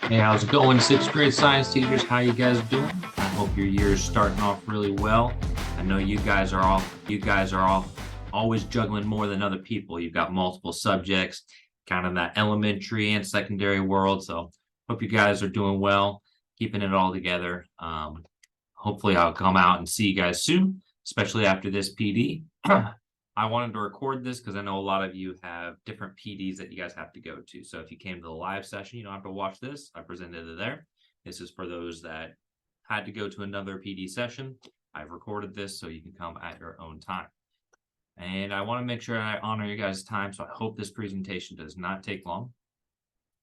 Hey, how's it going, sixth grade science teachers? How you guys doing? I hope your year is starting off really well. I know you guys are all always juggling more than other people. You've got multiple subjects, kind of that elementary and secondary world. So hope you guys are doing well, keeping it all together. Hopefully I'll come out and see you guys soon, especially after this PD. I wanted to record this because I know a lot of you have different PDs that you guys have to go to. So if you came to the live session, you don't have to watch this. I presented it there. This is for those that had to go to another PD session. I've recorded this so you can come at your own time. And I want to make sure I honor you guys' time. So I hope this presentation does not take long.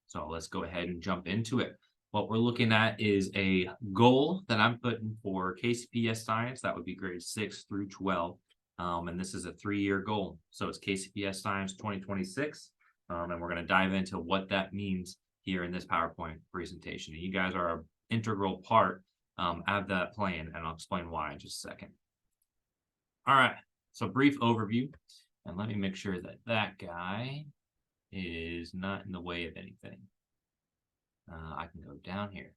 So let's go ahead and jump into it. What we're looking at is a goal that I'm putting for KCPS Science. That would be grades 6 through 12. And this is a 3-year goal. So it's KCPS Science 2026. And we're going to dive into what that means here in this PowerPoint presentation. And you guys are an integral part of that plan, and I'll explain why in just a second. All right, so brief overview. And let me make sure that that guy is not in the way of anything. I can go down here.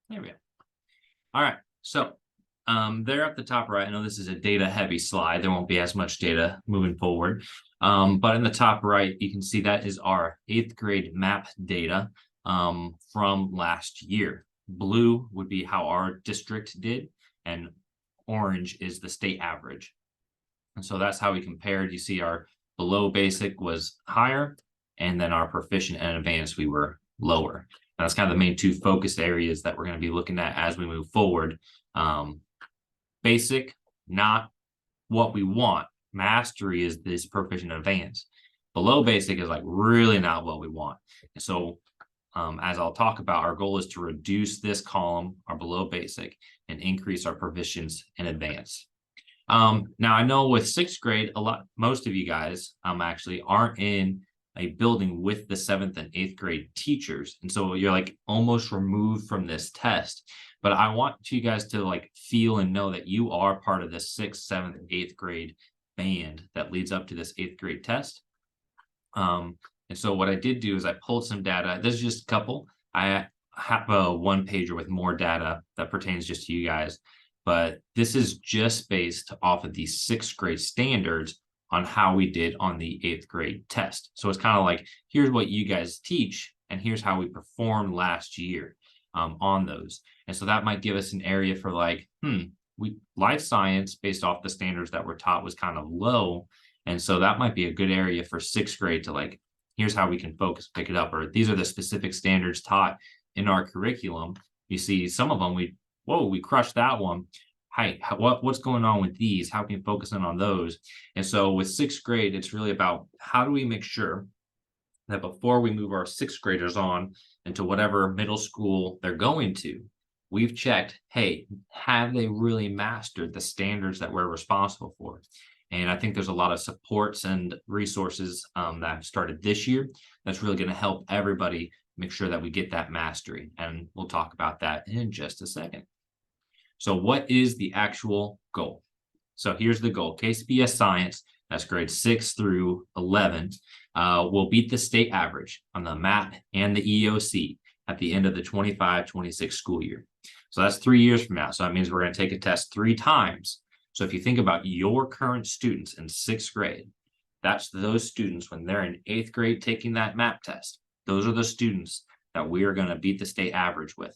There we go. All right, so there at the top right, I know this is a data heavy slide. There won't be as much data moving forward. But in the top right, you can see that is our 8th grade map data from last year. Blue would be how our district did, and orange is the state average. And so that's how we compared. You see our below basic was higher, and then our proficient and advanced, we were lower. And that's kind of the main two focus areas that we're going to be looking at as we move forward. Basic, not what we want. Mastery is this proficient advanced. Below basic is like really not what we want. And so as I'll talk about, our goal is to reduce this column, our below basic, and increase our proficiency in advanced. Now I know with 6th grade, most of you guys actually aren't in a building with the 7th and 8th grade teachers. And so you're like almost removed from this test. But I want you guys to like feel and know that you are part of the 6th, 7th, 8th grade band that leads up to this 8th grade test. And so what I did do is I pulled some data. This is just a couple. I have a 1-pager with more data that pertains just to you guys. But this is just based off of the 6th grade standards on how we did on the 8th grade test. So it's kind of like, here's what you guys teach, and here's how we performed last year on those. And so that might give us an area for like, life science based off the standards that were taught was kind of low. And so that might be a good area for 6th grade to like, here's how we can focus, pick it up, or these are the specific standards taught in our curriculum. You see some of them, we crushed that one. Hey, what's going on with these? How can you focus in on those? And so with 6th grade, it's really about how do we make sure that before we move our 6th graders on into whatever middle school they're going to, we've checked, hey, have they really mastered the standards that we're responsible for? And I think there's a lot of supports and resources that have started this year that's really going to help everybody make sure that we get that mastery. And we'll talk about that in just a second. So what is the actual goal? So here's the goal. KCPS Science, that's grades 6 through 11, will beat the state average on the MAP and the EOC at the end of the 25-26 school year. So that's 3 years from now. So that means we're going to take a test 3 times. So if you think about your current students in 6th grade, that's those students when they're in 8th grade taking that MAP test. Those are the students that we are going to beat the state average with.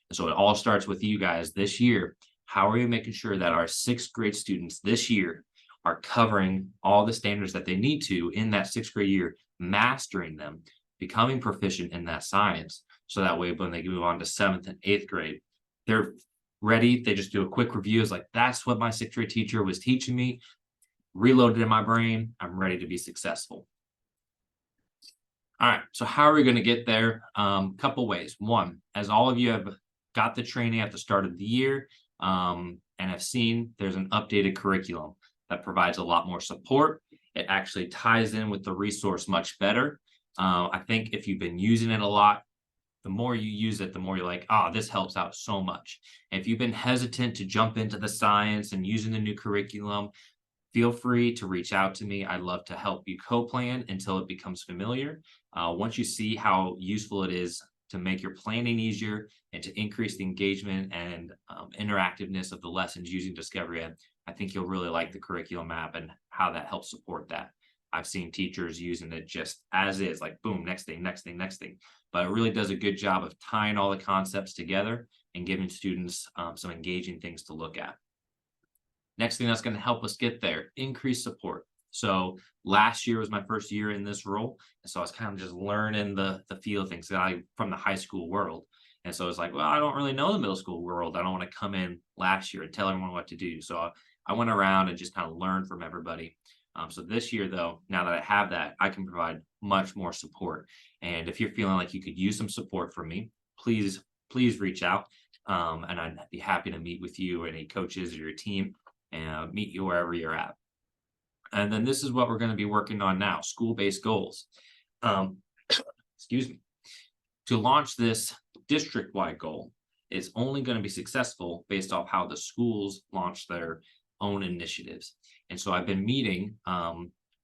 And so it all starts with you guys this year. How are you making sure that our 6th grade students this year are covering all the standards that they need to in that 6th grade year, mastering them, becoming proficient in that science? So that way, when they move on to 7th and 8th grade, they're ready. They just do a quick review. It's like, that's what my 6th grade teacher was teaching me. Reloaded in my brain. I'm ready to be successful. All right, so how are we going to get there? Couple ways. One, as all of you have got the training at the start of the year and have seen, there's an updated curriculum that provides a lot more support. It actually ties in with the resource much better. I think if you've been using it a lot, the more you use it, the more you're like, this helps out so much. And if you've been hesitant to jump into the science and using the new curriculum, feel free to reach out to me. I'd love to help you co-plan until it becomes familiar. Once you see how useful it is to make your planning easier and to increase the engagement and interactiveness of the lessons using Discovery Ed, I think you'll really like the curriculum map and how that helps support that. I've seen teachers using it just as is, like boom, next thing, next thing, next thing. But it really does a good job of tying all the concepts together and giving students some engaging things to look at. Next thing that's going to help us get there, increase support. So last year was my first year in this role. And so I was kind of just learning the feel of things from the high school world. And so it's like, well, I don't really know the middle school world. I don't want to come in last year and tell everyone what to do. So I went around and just kind of learned from everybody. So this year, though, now that I have that, I can provide much more support. And if you're feeling like you could use some support from me, please reach out. And I'd be happy to meet with you or any coaches or your team and meet you wherever you're at. And then this is what we're going to be working on now, school-based goals. Excuse me. To launch this district-wide goal, it's only going to be successful based off how the schools launch their own initiatives. And so I've been meeting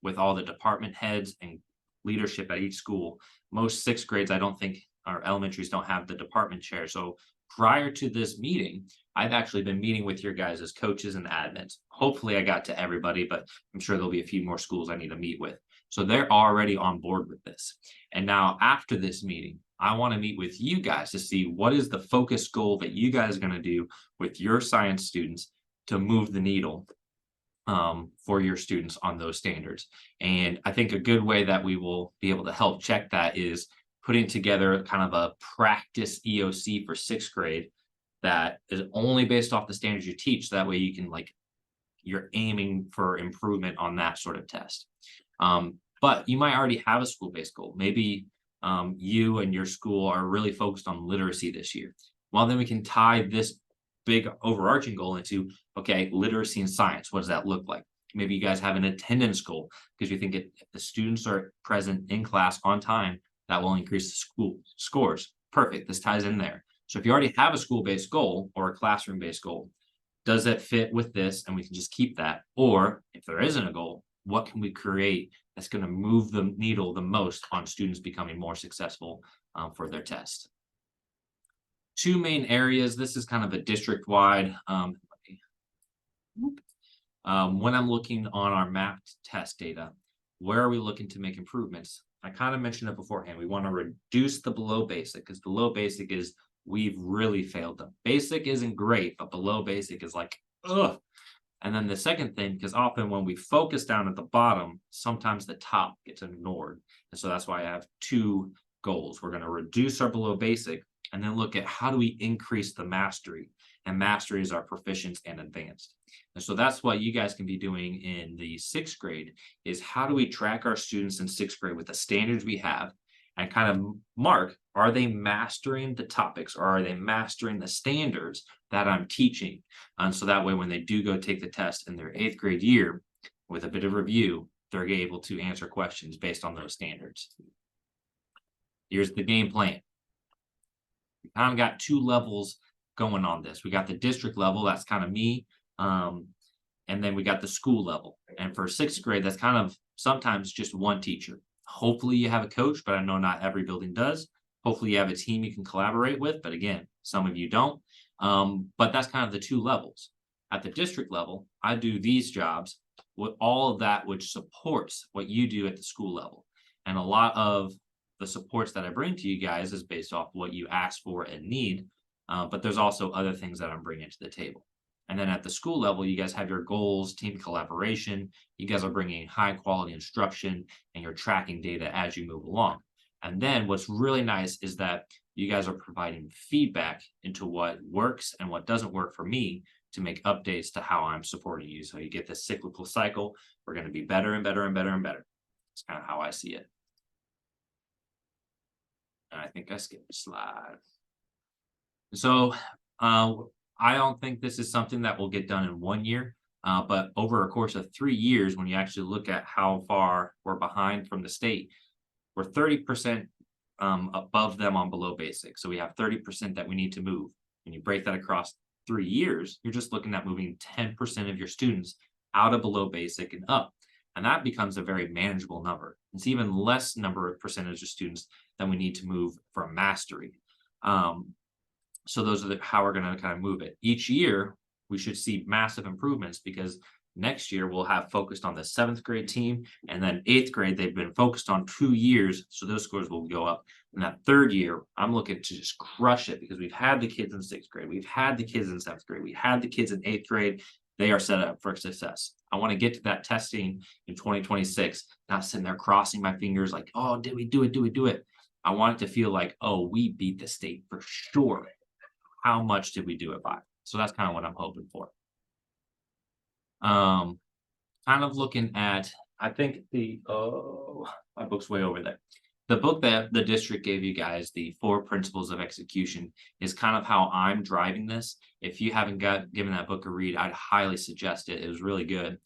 with all the department heads and leadership at each school. Most sixth grades, I don't think, or elementaries don't have the department chair. So prior to this meeting, I've actually been meeting with your guys as coaches and admins. Hopefully I got to everybody, but I'm sure there'll be a few more schools I need to meet with. So they're already on board with this. And now after this meeting, I want to meet with you guys to see what is the focus goal that you guys are going to do with your science students to move the needle for your students on those standards. And I think a good way that we will be able to help check that is putting together kind of a practice EOC for sixth grade that is only based off the standards you teach. That way you can you're aiming for improvement on that sort of test. But you might already have a school-based goal. Maybe you and your school are really focused on literacy this year. Well, then we can tie this big overarching goal into, okay, literacy and science. What does that look like? Maybe you guys have an attendance goal because you think if the students are present in class on time, that will increase the school scores. Perfect. This ties in there. So if you already have a school-based goal or a classroom-based goal, does it fit with this? And we can just keep that. Or if there isn't a goal, what can we create that's going to move the needle the most on students becoming more successful for their test? Two main areas. This is kind of a district-wide. When I'm looking on our mapped test data, where are we looking to make improvements? I kind of mentioned it beforehand. We want to reduce the below basic because below basic is we've really failed them. Basic isn't great, but below basic is like, ugh. And then the second thing, because often when we focus down at the bottom, sometimes the top gets ignored. And so that's why I have two goals. We're going to reduce our below basic and then look at how do we increase the mastery. And mastery is our proficiency and advanced. And so that's what you guys can be doing in the sixth grade is how do we track our students in sixth grade with the standards we have and kind of mark, are they mastering the topics or are they mastering the standards that I'm teaching? And so that way, when they do go take the test in their eighth grade year with a bit of review, they're able to answer questions based on those standards. Here's the game plan. We kind of got two levels going on this. We got the district level, that's kind of me. And then we got the school level. And for sixth grade, that's kind of sometimes just one teacher. Hopefully you have a coach, but I know not every building does. Hopefully you have a team you can collaborate with, but again, some of you don't. But that's kind of the two levels. At the district level, I do these jobs with all of that which supports what you do at the school level. And a lot of the supports that I bring to you guys is based off what you ask for and need. But there's also other things that I'm bringing to the table. And then at the school level, you guys have your goals, team collaboration. You guys are bringing high quality instruction and you're tracking data as you move along. And then what's really nice is that you guys are providing feedback into what works and what doesn't work for me to make updates to how I'm supporting you. So you get this cyclical cycle. We're going to be better and better and better and better. That's kind of how I see it. And I think I skipped a slide. So I don't think this is something that will get done in 1 year, but over a course of 3 years, when you actually look at how far we're behind from the state, we're 30% above them on below basic. So we have 30% that we need to move. When you break that across 3 years, you're just looking at moving 10% of your students out of below basic and up. And that becomes a very manageable number. It's even less number of percentage of students that we need to move from mastery. Um, so those are how we're going to kind of move it. Each year, we should see massive improvements because next year we'll have focused on the 7th grade team, and then 8th grade, they've been focused on 2 years. So those scores will go up. And that 3rd year, I'm looking to just crush it because we've had the kids in 6th grade. We've had the kids in 7th grade. We had the kids in 8th grade. They are set up for success. I want to get to that testing in 2026, not sitting there crossing my fingers like, oh, did we do it? Do we do it? I want it to feel like, oh, we beat the state for sure. How much did we do it by? So that's kind of what I'm hoping for. Kind of looking at, I think my book's way over there. The book that the district gave you guys, the 4 principles of execution, is kind of how I'm driving this. If you haven't given that book a read, I'd highly suggest it. It was really good.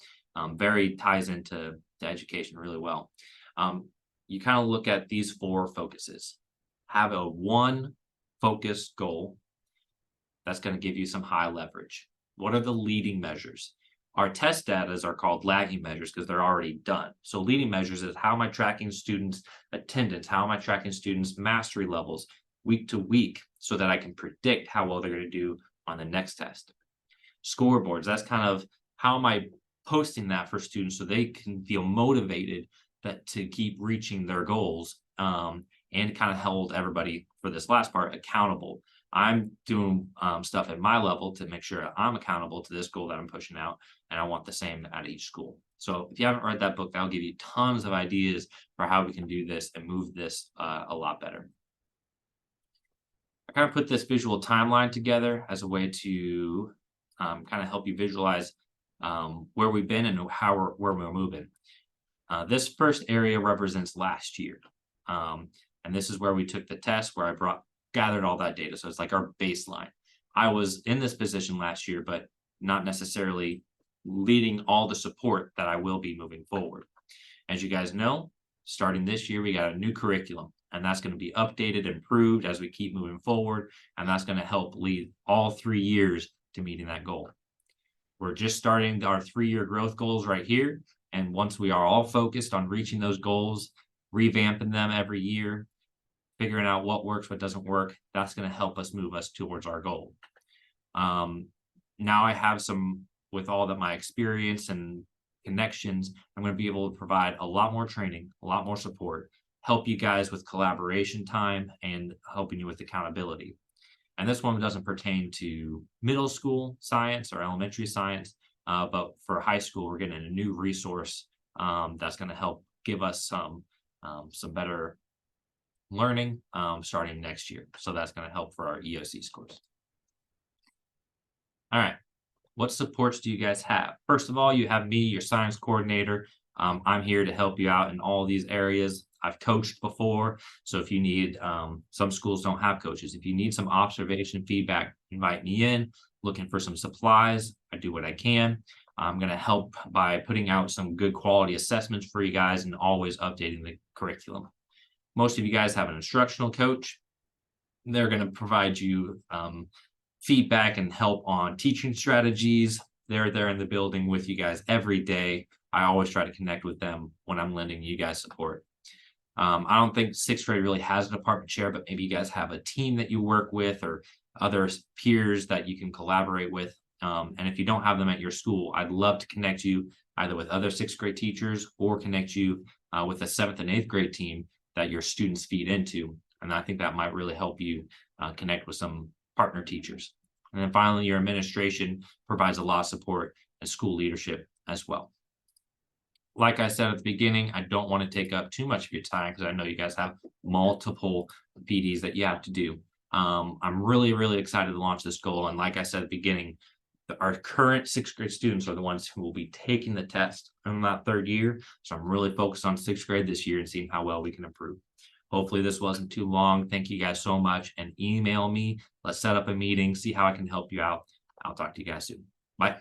Very ties into education really well. You kind of look at these 4 focuses. Have a one focused goal that's going to give you some high leverage. What are the leading measures? Our test data are called lagging measures because they're already done. So leading measures is how am I tracking students' attendance? How am I tracking students' mastery levels week to week so that I can predict how well they're going to do on the next test? Scoreboards, that's kind of how am I posting that for students so they can feel motivated to keep reaching their goals, and kind of hold everybody, for this last part, accountable. I'm doing stuff at my level to make sure I'm accountable to this goal that I'm pushing out, and I want the same at each school. So if you haven't read that book, that'll give you tons of ideas for how we can do this and move this a lot better. I kind of put this visual timeline together as a way to kind of help you visualize where we've been and where we're moving. This first area represents last year. And this is where we took the test, where I gathered all that data. So it's like our baseline. I was in this position last year, but not necessarily leading all the support that I will be moving forward. As you guys know, starting this year, we got a new curriculum, and that's going to be updated, improved as we keep moving forward. And that's going to help lead all 3 years to meeting that goal. We're just starting our 3-year growth goals right here. And once we are all focused on reaching those goals, revamping them every year, figuring out what works, what doesn't work, that's going to help us move us towards our goal. Now I have with all that my experience and connections, I'm going to be able to provide a lot more training, a lot more support, help you guys with collaboration time, and helping you with accountability. And this one doesn't pertain to middle school science or elementary science, but for high school, we're getting a new resource that's going to help give us some better learning starting next year. So that's going to help for our EOC scores. All right. What supports do you guys have? First of all, you have me, your science coordinator. I'm here to help you out in all these areas. I've coached before. So if you need, some schools don't have coaches. If you need some observation feedback, invite me in. Looking for some supplies, I do what I can. I'm going to help by putting out some good quality assessments for you guys and always updating the curriculum. Most of you guys have an instructional coach. They're going to provide you feedback and help on teaching strategies. They're there in the building with you guys every day. I always try to connect with them when I'm lending you guys support. I don't think 6th grade really has a department chair, but maybe you guys have a team that you work with or other peers that you can collaborate with. And if you don't have them at your school, I'd love to connect you either with other 6th grade teachers or connect you with a 7th and 8th grade team that your students feed into. And I think that might really help you connect with some partner teachers. And then finally, your administration provides a lot of support and school leadership as well. Like I said at the beginning, I don't want to take up too much of your time because I know you guys have multiple PDs that you have to do. I'm really, really excited to launch this goal. And like I said at the beginning, our current 6th grade students are the ones who will be taking the test in that 3rd year. So I'm really focused on 6th grade this year and seeing how well we can improve. Hopefully this wasn't too long. Thank you guys so much, and email me. Let's set up a meeting, see how I can help you out. I'll talk to you guys soon. Bye.